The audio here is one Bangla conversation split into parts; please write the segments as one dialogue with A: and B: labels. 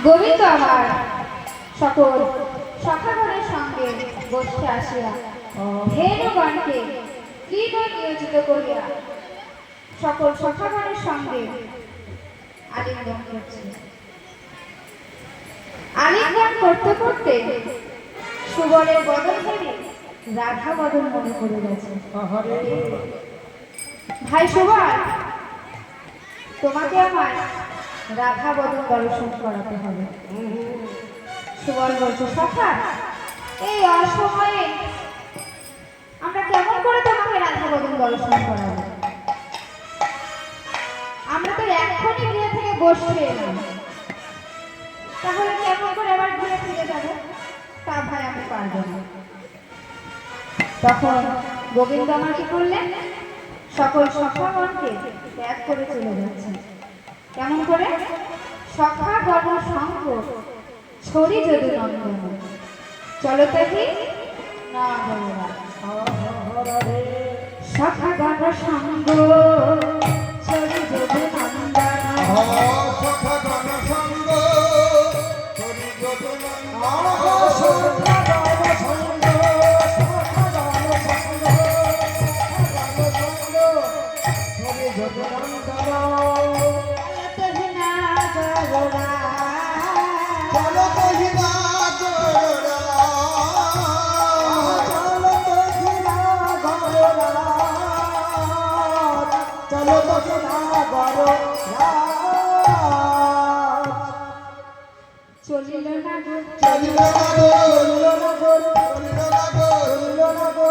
A: গোবিন্দ আমার সকল সখাগণের সঙ্গে বসতে আসিয়া ধেনুগণকে কিভাবে নিয়োজিত করিয়া সকল সখাগণের সঙ্গে আলিঙ্গন করছে। আলিঙ্গন করতে করতে সুবলের বদন ধরে রাধা বদন মনে পড়ে গেছে। ভাই সুবল, তোমাকে আমার রাধা বদন দর্শন করাতে হবে। সুবল বলছে, সখা এই অসময়ে আমরা কেমন করে তোমাকে রাধা বদন দর্শন করাবো? আমরা তো এখনই গৃহ থেকে বসে এলাম, তাহলে কেমন করে আবার ঘুরে ফিরে যাবো? তা ভাই আমি পারবো না। তখন গোবিন্দ আমার কি করলেন? সকল সখাগণকে ত্যাগ করে চলে যাচ্ছেন। কেমন করে? সখাগণ সঙ্গ ছড়ি যদি নন্দন, চলো দেখি না বলরা সখাগণ সঙ্গ ছড়ি যদি নন্দন,
B: সখাগণ সঙ্গ ছড়ি যদি নন্দন।
A: চলিল না গো,
B: চলিল না গো, চলিল না গো, চলিল না গো, চলিল না গো,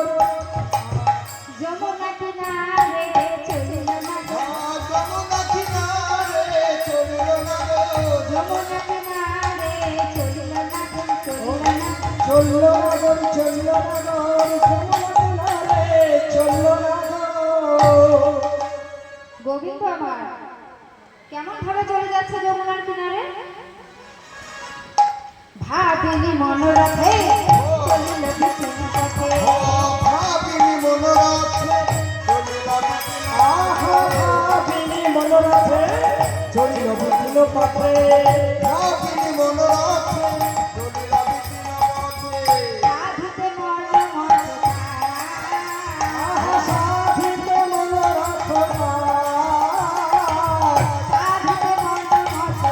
A: যমুনা কিনারে চলিল না গো,
B: যমুনা কিনারে চলিল না গো,
A: যমুনা কিনারে চলিল না গো,
B: চলিল না গো, চলিল না গো, যমুনা কিনারে চলিল না গো।
A: গোবিন্দ আমার কেমন ভাবে চলে যাচ্ছে যমুনার কিনারে? ভাবিনি মনোরথে চলিল বিপিন পথে,
B: ভাবিনি মনোরথে চলিল বিপিন, ভাবিনি মনোরথে চলিল বিপিন পথে, ভাবিনি মনোরথে চলিল বিপিন পথে।
A: সাধিতে মন মত
B: সাধিতে মনোরথ
A: সাধিতে মন মত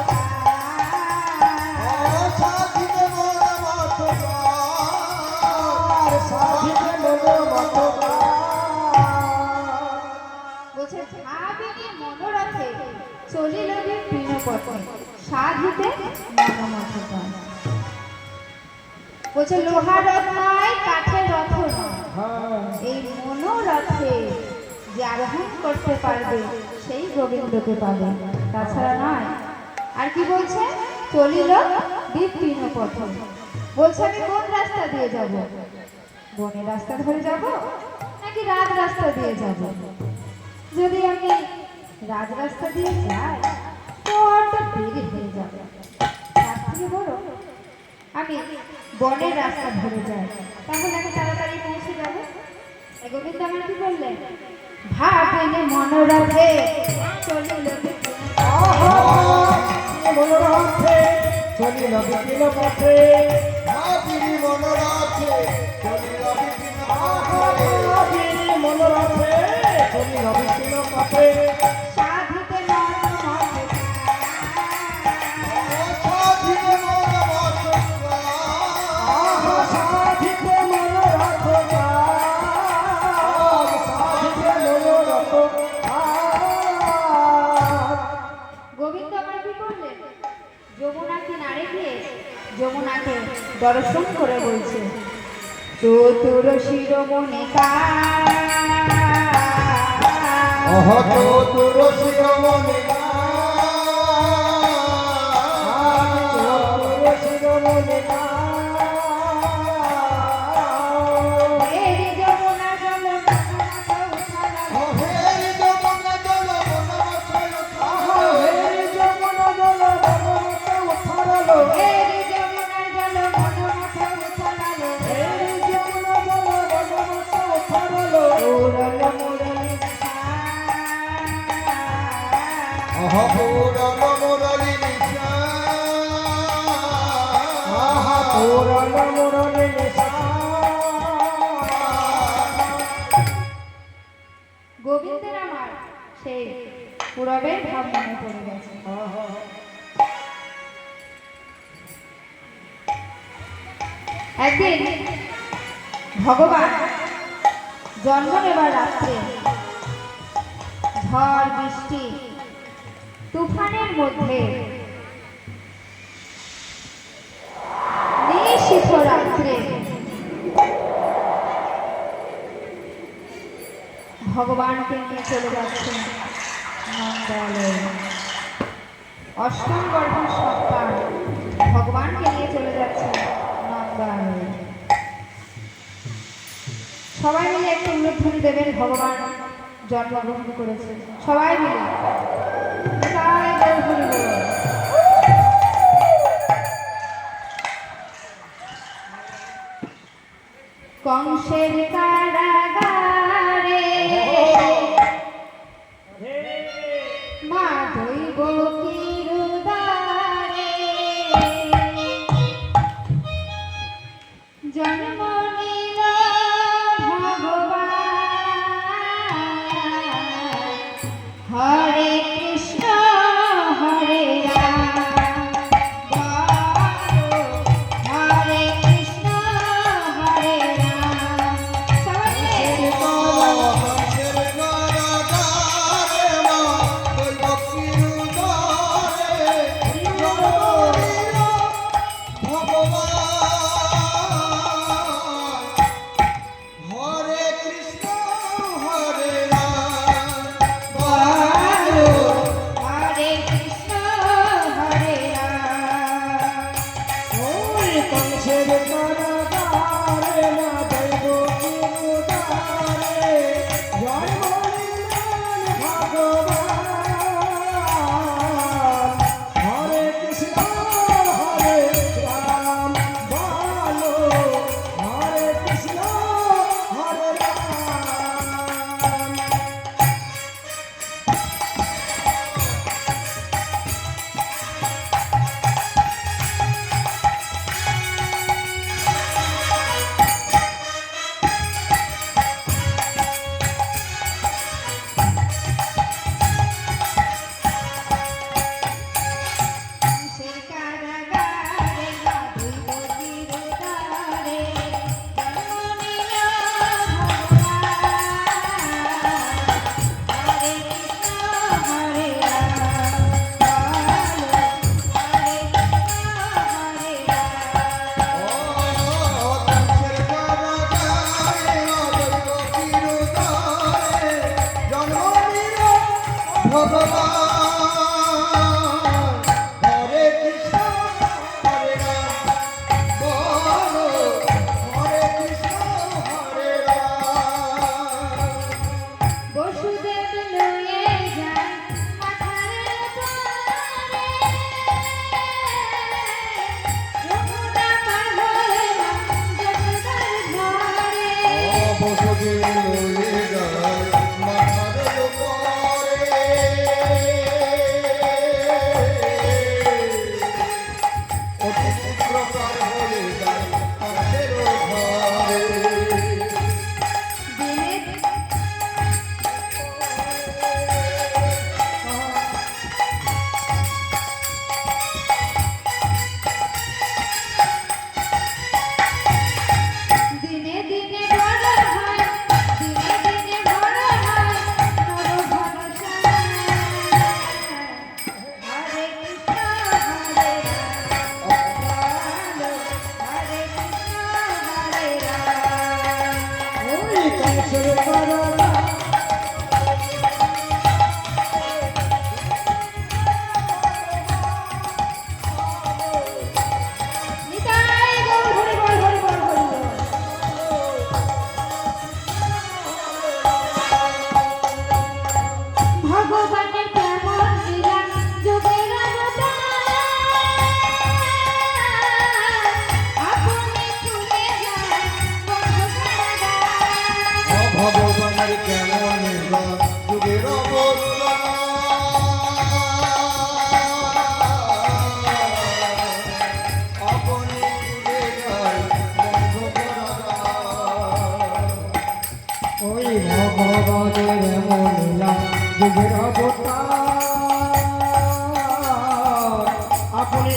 B: সাধিতে মনোরথ সাধিতে মনোরথ।
A: বলছে ভাবিনি মনোরথে চলিল বিপিন পথে, সাধিতে মনমত প্রাণ। বলছে লোহার রথ নয়, কাঠের রথ নয়, এই মনোরথে যে আরোহণ করতে পারবে সেই গোবিন্দকে পাবে, তাছাড়া নয়। আর কি বলছে? চলিল বিপিন পথে। বলছে আমি কোন রাস্তা দিয়ে যাব? বনের রাস্তা ধরে যাব নাকি রাজ রাস্তা দিয়ে যাব? যদি আমি রাজ রাস্তা দিয়ে যাই তো অনেক দেরি হয়ে যাবে, তার থেকে বড় আমি বনের রাস্তা ধরে যাই, তাহলে আমি তাড়াতাড়ি পৌঁছে যাব। গোবিন্দ আমার কি বললেন? ভাবিনি মনোরথে চলিল বিপিন
B: মনোরথে চলিল বিপিন পথে, ভাবিনি মনোরথে চলিল বিপিন পথে, ভাবিনি মনোরথে চলিল বিপিন পথে।
A: সাধিতে মন মত
B: সাধিতে মনোরথ সাধিতে মনোরথ সাধিতে মনোরথ।
A: গোবিন্দ আমার কি করলেন? যমুনা কিনারে গিয়ে যমুনাকে দর্শন করে বলছে, চতুর শিরোমণিকা
B: চতুর শিরোমণিকা চতুর শিরোমণিকা
A: এই যমুনা জল উঠালা,
B: হেরি যমুনা জল বনমতে উঠালো, হেরি যমুনা জল বনমতে উঠালো,
A: এই যমুনা জল মনমথে উঠালালো,
B: হেরি যমুনা জল বনমতে উঠালো।
A: উড়ল মুরলী
B: মোরলে নেশা
A: গোবিন্দের আমার সেই পুরবের ভাব মনে পড়ে গেছে। একদিন ভগবান জন্ম নেবার রাত্রে ঝড় বৃষ্টি তুফানের মধ্যে নিশীথ রাত্রে ভগবানকে নিয়ে চলে যাচ্ছেন নন্দালয়ে। অষ্টম গর্ভের সন্তান ভগবানকে নিয়ে চলে যাচ্ছেন নন্দালয়ে। সবাই মিলে একটু উল্লেখধ্বনি দেবেন, ভগবান জন্মগ্রহণ করেছে। সবাই মিলে জয় জয় হরি বল। কংসের কারাগারে মা দৈব কিরুদারে জন্ম নিল ভগবান। হরে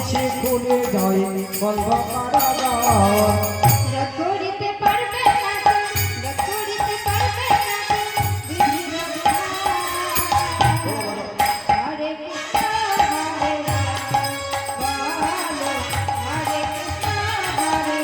B: সে খুলে যায় বলব কারাগার
A: রথ করিতে পারবে না তো, রথ করিতে পারবে না তো, বিধি রঘুনাথ। হরে কৃষ্ণ হরে রাম, বলো হরে কৃষ্ণ হরে রাম।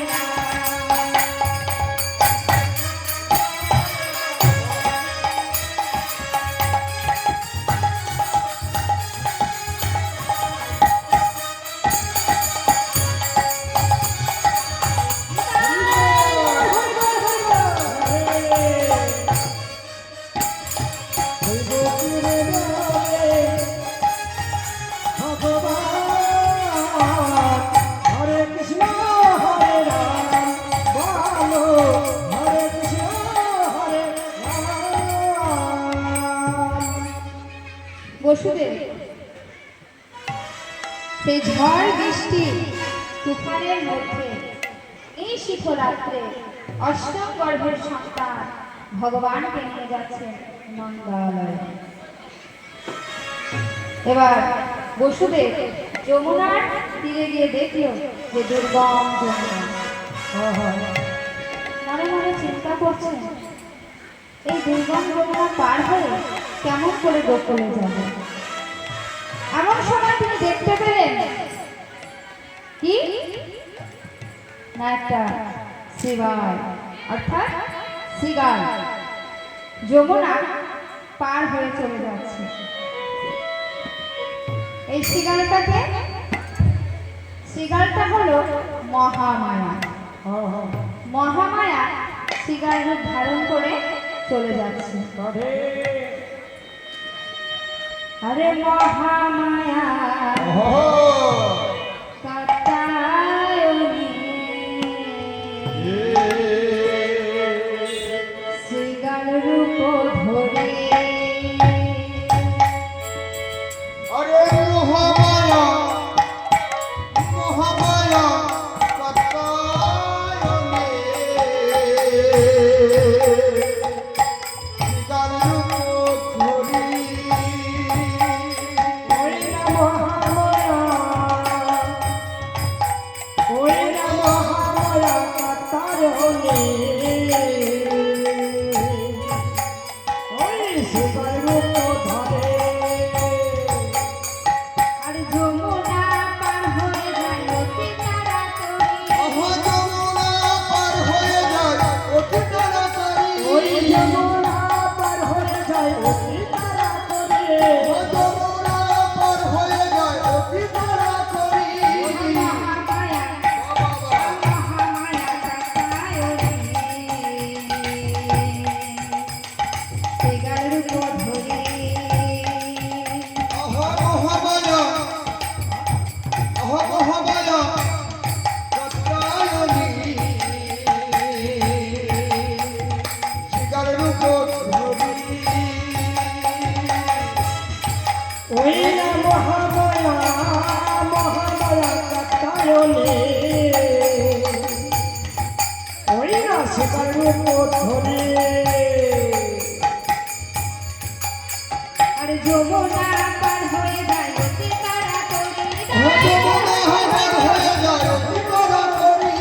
B: হরে কৃষ্ণ হরে রাম বলো হরে কৃষ্ণ হরে রাম।
A: বসুদেব সেই ঝড় বৃষ্টি তুফানের মধ্যে এই শিখরাত্রে অষ্টম গর্ভের সন্তান ভগবানকে নিয়ে যাচ্ছেন মঙ্গলালয়ে। এবার বসুদেব যমুনার তীরে গিয়ে দেখলো যে দুর্গম যমুনা। মনে মনে চিন্তা করছেন এই দুর্গম যমুনা পার হয়ে কেমন করে গোকুলে যাবে। এমন সময় তিনি দেখতে পেলেন কি না একটা শিবাল অর্থাৎ সিগাল যমুনা পার হয়ে চলে যাচ্ছে। এই সিগালটা হলো মহামায়া। মহামায়া সিগাল রূপ ধারণ করে চলে যাচ্ছে। আরে মহামায়া কাত্যায়নী সিগাল রূপ ধরে
C: আরে মহামায়া মহামায়া কাত্যায়নী সিগাল রূপ ধরি
A: আর যমুনা পার হয়ে যায় অতি তাড়াতাড়ি।
C: যমুনা পার হয়ে যায় অতি তাড়াতাড়ি
B: যমুনা পার হয়ে যায় অতি তাড়াতাড়ি
C: যমুনা পার হয়ে যায় অতি তাড়াতাড়ি
A: মহামায়া মহামায়া কাত্যায়নী সিগাল রূপ ধরে
C: মহামায়া মহামায়া কাত্যায়নী সিগাল রূপ ধরি
B: ওই না মহামায়া মহামায়া কাত্যায়নী ওই না শিকার রূপ ধরে
A: আর যমুনা পার হয়ে যায় অতি তাড়াতাড়ি।
C: যমুনা পার হয়ে যায় অতি তাড়াতাড়ি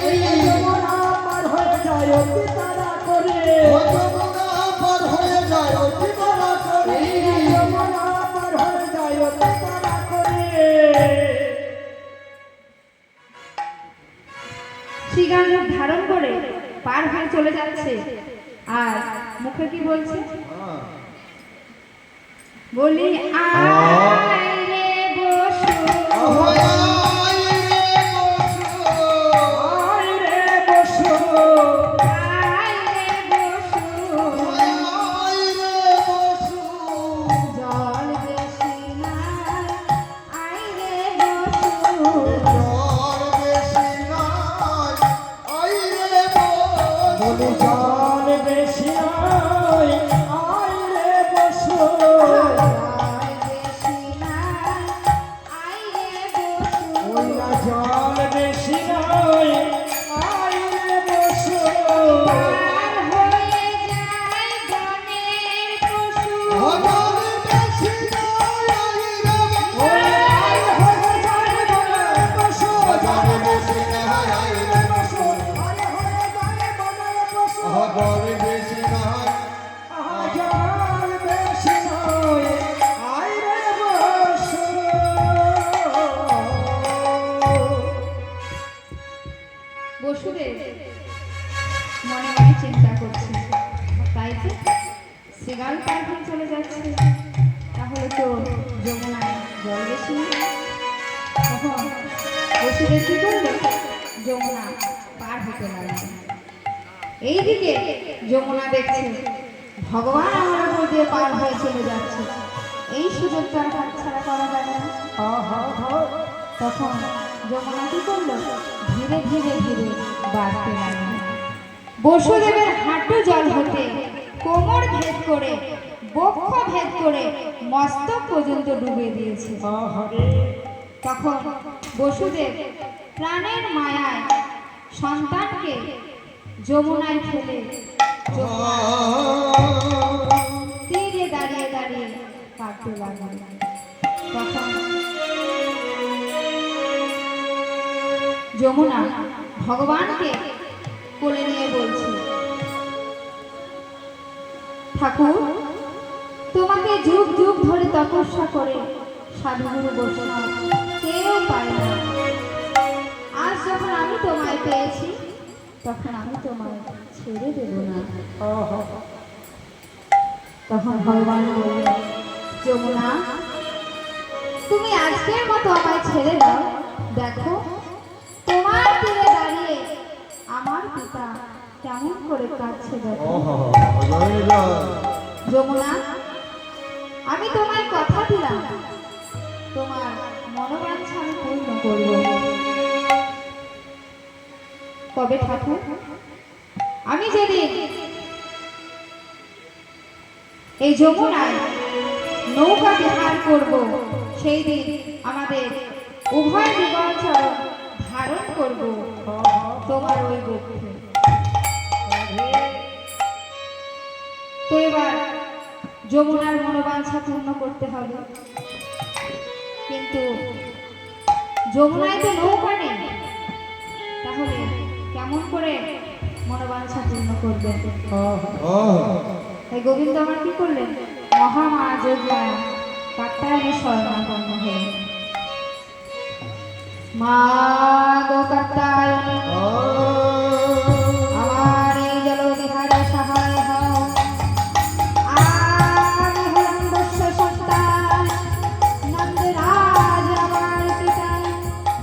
B: যমুনা পার হয়ে যায় অতি তাড়াতাড়ি
C: যমুনা পার হয়ে যায় অতি তাড়াতাড়ি
B: যমুনা পার হয়ে যায় অতি তাড়াতাড়ি
A: সিগাল রূপ ধারণ করে পার হয়ে চলে যাচ্ছে। আর মুখে কি বলছে? বলি আয় রে বসু
C: আয় রে বসু
B: আয় রে বসু
A: আয় রে বসু জল বেশি না আয় রে বসু
B: বলি জল বেশি নয় আয় রে বসু
A: জল বেশি না বসুদেব মনে মনে চিন্তা করছে, তাই তো সিগাল পার হয়ে চলে যাচ্ছে, তাহলে তো যমুনায় জল বেশি নেই। তখন বসুদেব কি করলো, যমুনা পার হতে লাগলো। এইদিকে যমুনা দেখছে ভগবান আমার উপর দিয়ে পার হয়ে চলে যাচ্ছে, এই সুযোগটা আর হাতছাড়া করা যাবে না। তখন যমুনা কি করলো, ধীরে ধীরে ধীরে বাড়তে লাগলো। বসুদেবের হাঁটু জল হতে কোমর ভেদ করে, বক্ষ ভেদ করে মস্তক পর্যন্ত ডুবে দিয়েছে। তখন বসুদেব প্রাণের মায়ায় সন্তানকে যমুনায় ফেলে তীরে দাঁড়িয়ে দাঁড়িয়ে কাঁদতে লাগলেন। তখন যমুনা ভগবানকে কোলে নিয়ে বলছে, ঠাকুর, তোমাকে যুগ যুগ ধরে তপস্যা করে সাধুগুরু বৈষ্ণব কেউ পায় না। আজ যখন আমি তোমায় পেয়েছি, তখন আমি তোমায় ছেড়ে দেব না। তখন ভগবান বলল, যমুনা, তুমি আজকের মতো আমায় ছেড়ে দাও। দেখো তোমার তীরে দাঁড়িয়ে আমার পিতা কেমন করে কাঁদছে। দেখো যমুনা, আমি তোমায় কথা দিলাম, তোমার মনোবাঞ্ছা আমি পূর্ণ করব। কবে ঠাকুর? আমি যেদিন এই যমুনায় নৌকা বিহার করব, সেই দিন আমাদের উভয় যুগলচরণ ধারণ করব তোমার ওই বক্ষে। তো এবার যমুনার মনোবাঞ্ছা পূর্ণ করতে হবে, কিন্তু যমুনায় তো নৌকা নেই, তাহলে কেমন করে মনোবাঞ্ছা পূর্ণ করবে? তাই গোবিন্দ আমার কি করলেন, মহামায়া যোগমায়া কাত্যায়নে শরণাপন্ন হলেন। মা গো কাত্যায়নে আমার এই জল বিহারে সহায় হও। আমি হলাম দস্যু সন্তান, নন্দরাজ আমার পিতা,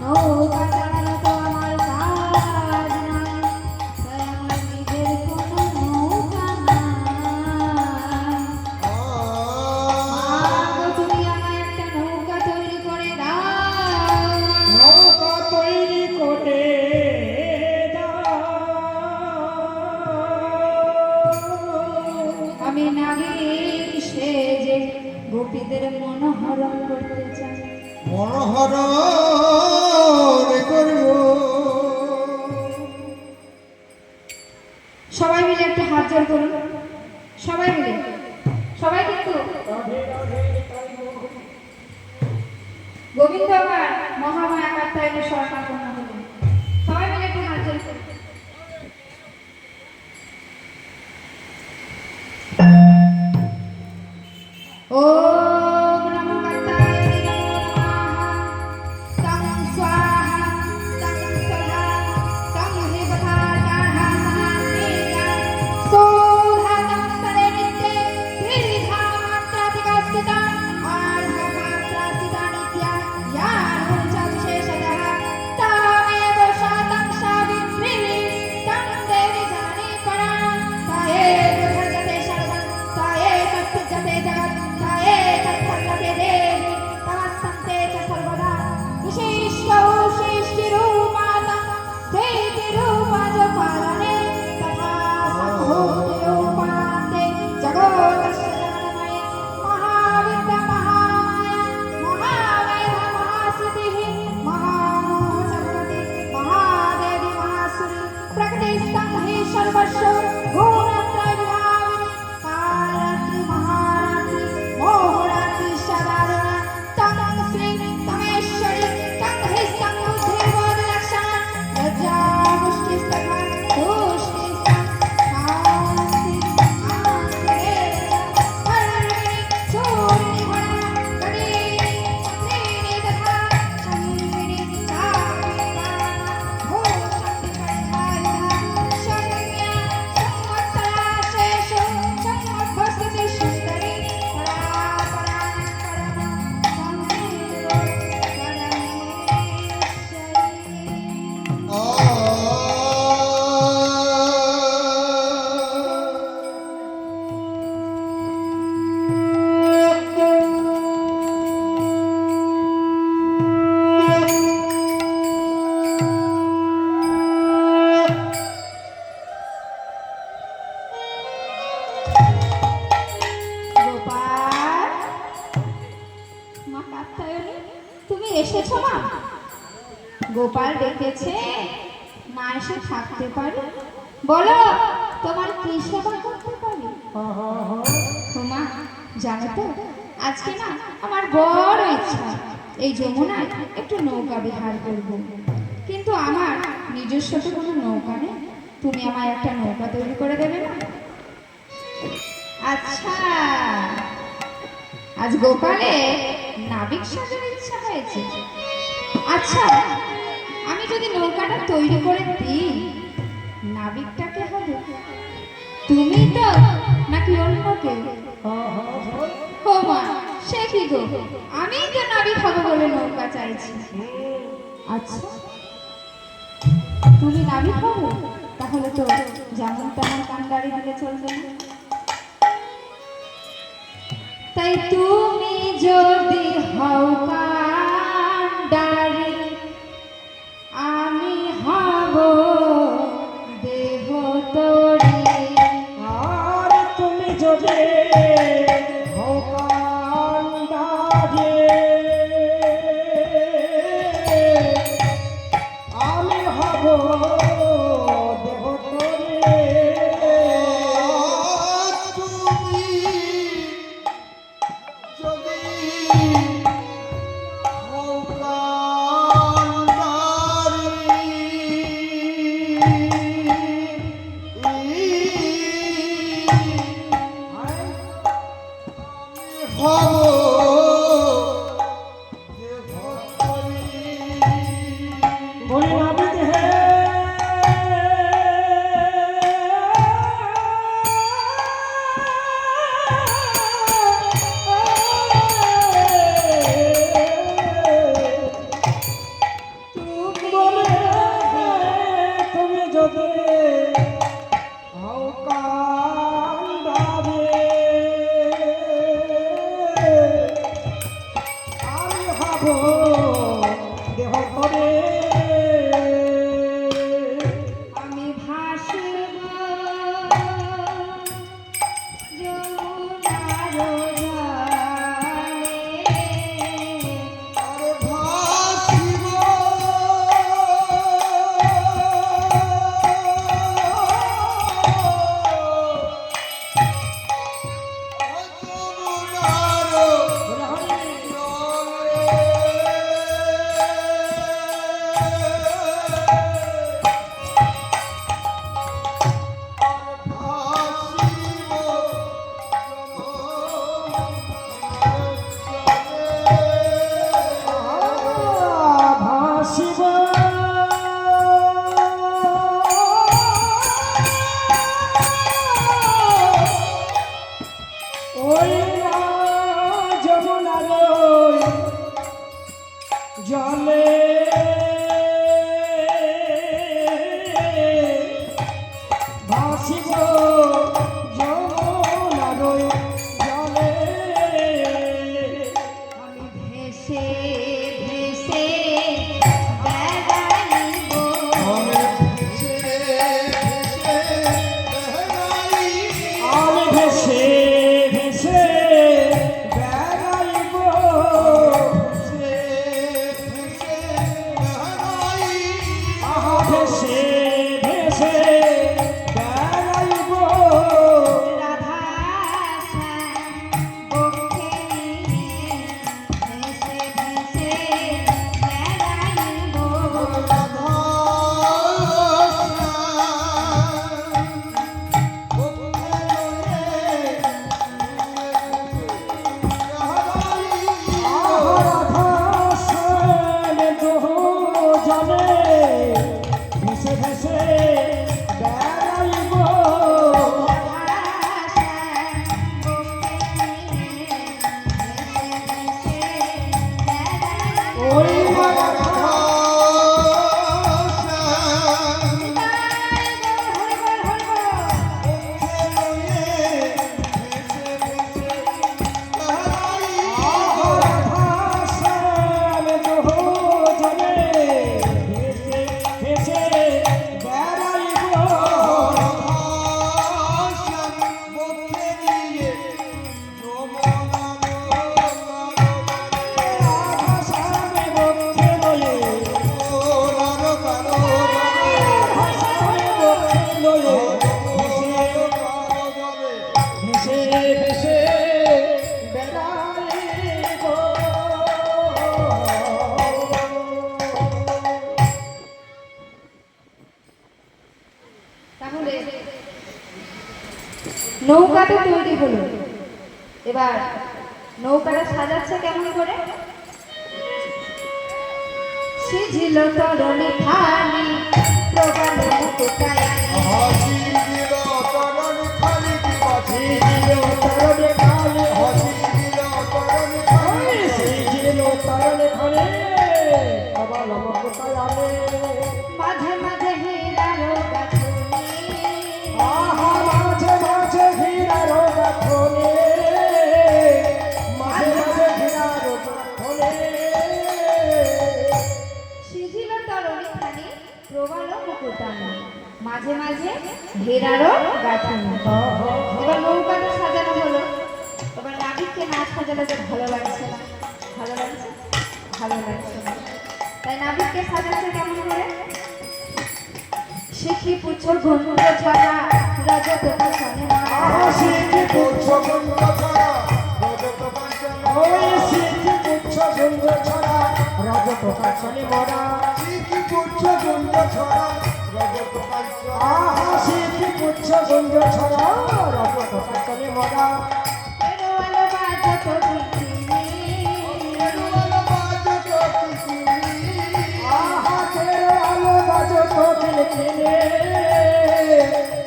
A: নৌকা চালানো তো আমার কাজ নয়, তাই আমার নিজের কোনো নৌকা নাই। তুমি আমায় একটা নৌকা তৈরি করে দাও।
B: নৌকা তৈরি করে
A: আমি নাগের সেজে গোপীদের মনোহরণ করতে চাই।
C: মনোহরণ করব।
A: সবাই মিলে একটা হাত জোড় করুন, সবাই মিলে, সবাই কিন্তু গোবিন্দ আমার মহামায়া কাত্যায়নে শরণাপন্ন হলেন। সবাই মিলে একটু হাত জোড় করুন। ওম নমো কাত্যায়নে নমঃ। তং স্বাহা তং স্বাহা তং হিবধাতাঃ সনান্তেয়া সোধাতং তরে নিত্যে ত্রিধামাত্রাধিকস্থিতা আর্ধমাত্রাস্থিতা নিত্যা জ্ঞানোচ্ছবিশেষতঃ তামেব শাতং সাবিত্রী তং দেবী জানি পরাং তায়েব ভজতে সর্বং তায়েব তৎপূজ্যতে জগৎ তায়েব তৎপল্লভে দেবী তমস্তন্তে চ সর্বদা विशिष्टौ सृष्टिरूपातं स्थितिरूपजपालने तथा सम्भूतिरूपान्ते जगोतस्य जगन्मये महाविद्या महामाया महावेद महाश्रुतिः महामोहचक्रवती महादेवी महासुरी प्रकृतिस्थं हि सर्वस्व गुणत्रयविभाविनी कालरात्रि महारात्रि मोहरात्रि सदारुणा तं श्री तमेश्वरी तं हि संबुद्धिर्बोधलक्षणा लज्जामुष्टिस्तथा तुष्टिस्तं शान्ति आस्तेय हरिणी सूरिणी गुणा गणिनी चन्द्रिणी तथा चन्द्रिणी चारुणी भूषन्ति परिधाय গোপাল ডেকেছে, না এসে থাকতে পারি? বলো, তোমার কি সেবা করতে পারি? মা, জানো তো আজকে না আমার বড় ইচ্ছা এই যমুনায় একটু নৌকা বিহার করব, কিন্তু আমার নিজস্ব তো কোনো নৌকা নেই। তুমি আমায় একটা নৌকা তৈরি করে দেবে না? আচ্ছা, আজ গোপালে নাবিক সাজার ইচ্ছা হয়েছে। আচ্ছা, আমি যদি নৌকাটা তৈরি করে দিই, নাবিকটাকে হবে তুমি তো নাকি অন্য কেউ? ও মা, সে কি গো, আমি তো নাবিক হবো বলে নৌকা চাইছি। আচ্ছা, তুমি নাবিক হবো, তাহলে তো যেমন তেমন কান্ডারি দিলে চলবে না। তাই তুমি যদি হও কান্ডারি, আমি হব দেহ তরি।
B: আর তুমি যদি হও কান্ডারি, আমি হব দেবতরী।
C: তুমি যদি হও
B: বলি নাবিক হে, তুমি যদি হও কান্ডারি, আমি হব দেহ করে।
A: আমি ভাসব যমুনার জলে,
C: আরে ভাসিব
A: নৌকা তো তৈরি হলো, এবার নৌকাটা সাজাচ্ছে কেমন করে? সিজিল তরণী খানি প্রবাল কোথায়
C: হাসি দিল তরণ খালি দিবাছি
B: দিল তরণে খালে
C: হাসি দিল তরণ খালি
B: দিল তরণে খালে বাবা নম কোথায় আলে
A: মাঝে মাঝে হীরার গাছনি
B: আহা মাঝে মাঝে হীরার গাথনে মাঝে মাঝে হীরার গাথনে
A: সিজিল তরণী খানি প্রবাল মুকুটানি মাঝে মাঝে হীরারও গাঁথনি। এবার নৌকাটা সাজানো হলো, এবার নাবিককে না সাজালে তো ভালো লাগছে না, ভালো লাগছে, ভালো লাগছে না, তাই নাবিককে সাজাচ্ছে কেমন করে? শিখি পুচ্ছ ঘন্ট ছড়া রজত কাঁচনে
B: আশিকি পুচ্ছ
C: ছগন্ত ছড়া রজত কাঞ্চন
B: ওই শিখি পুচ্ছ গুঞ্জ ছড়া রজত কাছনে মরা
C: শিখি পুচ্ছ গুঞ্জ ছড়া রজত কাঞ্চন
B: আহা শিখি পুচ্ছ গুঞ্জ ছড়া রজত কাছনে মরা
A: এরোয়ালো বাজত বিচিনি
C: এরুয়ালো বাজত কিসিনি
B: আহা তেরো আলো বাজো তো কিলকিলে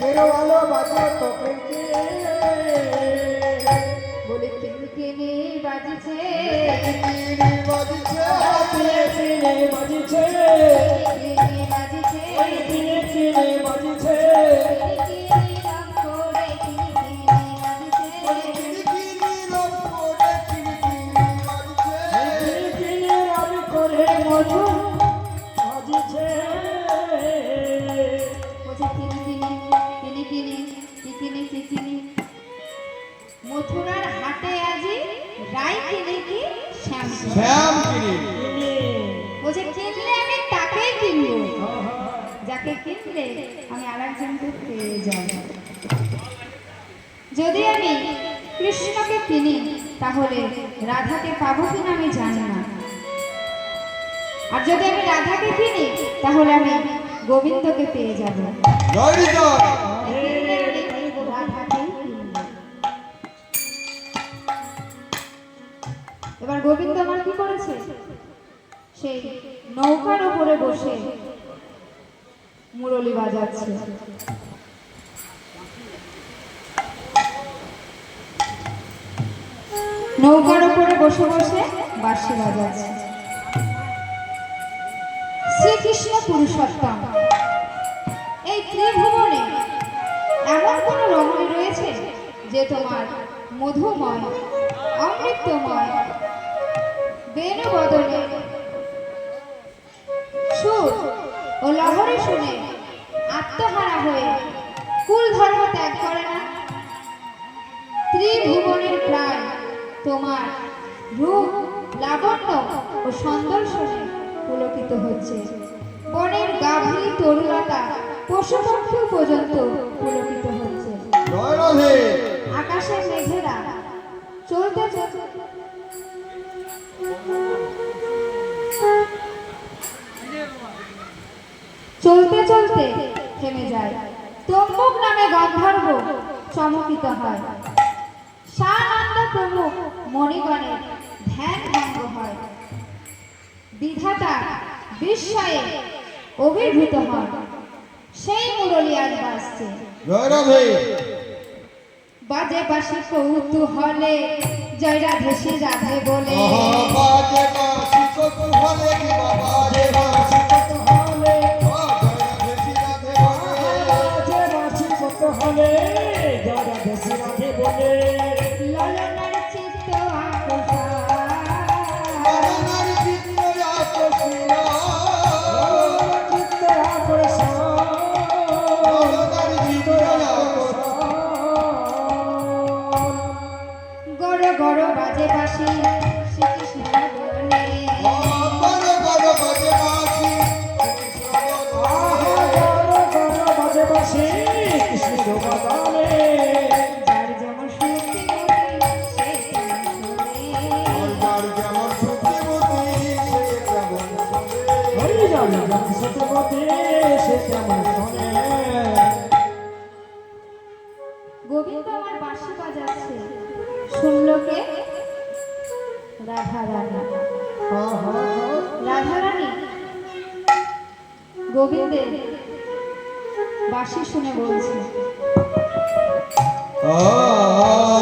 B: তেরো আলো বাজো তো কিলকিলে
A: বলে কিনকিনি বাজিছে
C: কিনি বাজছে
B: কিলকিলে বাজিছে
A: কিনকিনি বাজিছে
B: ওই কিলকিলে বাজিছে
A: কিনকিনি রং করে কিনকিনি বাজিছে
C: কিনি রব করে কিনি বাজছে
B: কিলকিলে রবি করে মধু বাজিছে
A: বলছে কিনকিনি কিনকিনি কিকিনি কিকিনি মথুরার হাটে আজি রাই কিনে কি শ্যাম কিনে।
C: শ্যাম কিনি
A: বলছে কিনলে আমি তাকেই কিনবো, যাকে কিনলে আমি আরেকজনকে পেয়ে যাব। যদি আমি কৃষ্ণকে কিনি তাহলে রাধাকে পাবো কিনা আমি জানি না, আর যদি আমি রাধাকে কিনি তাহলে আমি গোবিন্দকে পেয়ে যাব।
C: জয় জয়
A: কিনলে আমি রাধাকেই কিনবো। এবার গোবিন্দ আমার কি করেছে? সেই নৌকার উপরে বসে মুরলি বাজাচ্ছে। নৌকার উপরে বসে বসে বাঁশি বাজাচ্ছে। শ্রীকৃষ্ণ পুরুষোত্তম এই ত্রিভুবনে এমন কোন রমণী রয়েছে যে তোমার মধুময় অমৃতময় বেণুবদনে সুর ও লহরী শুনে আত্মহারা হয়ে কুল ধর্ম ত্যাগ করে না? ত্রিভুবনের প্রায় তোমার রূপ লাবণ্য ও সৌন্দর্যে পুলকিত হচ্ছে। বনের গাভী তরুলতা পশু পক্ষী পর্যন্ত পুলকিত হচ্ছে।
C: জয় রাধে
A: আকাশের মেঘেরা চলতে চলতে চলতে চলতে থেমে যায়। তম্বুক নামে গন্ধর্ব চমকিত হয়। সানন্দ প্রমুখ মণিগণের ধ্যান ভঙ্গ হয়। বিধাতা বিস্ময়ে অভিভূত হন। সেই মুরলি আজ বাজছে।
C: জয় রাধে
A: বাজে বাসি কৌতূহলে জয় রাধে শ্রী রাধে বলে
C: বাজে বাসি কৌতূহলে কি বাবা
B: যে বাসি কত হলে
C: জয় রাধে শ্রী রাধে বলে
B: যে বাসি কত হলে যারা দেশে রাধে বলে
A: ললনার চিত্ত আকর্ষণ
C: মরণার চিত্ত আকর্ষণ
B: চিত্ত আকর্ষণ
C: মরণার চিত্ত আকর্ষণ
A: গড় গড় বাজে বাসি শ্রীকৃষ্ণ বলে
C: বড় বড় বাজে বাসি
B: বাজে বাসে কৃষ্ণ বাজালে
A: যার যেমন শক্তি সে তেমন শোনে।
C: যার যেমন শুদ্ধিমতি সে তেমন শোনে।
B: হরি জানে যাকে সত্যবতী সে তেমন শোনে
A: গোবিন্দ আমার গোবিন্দের বাঁশি শুনে বলছে
C: আ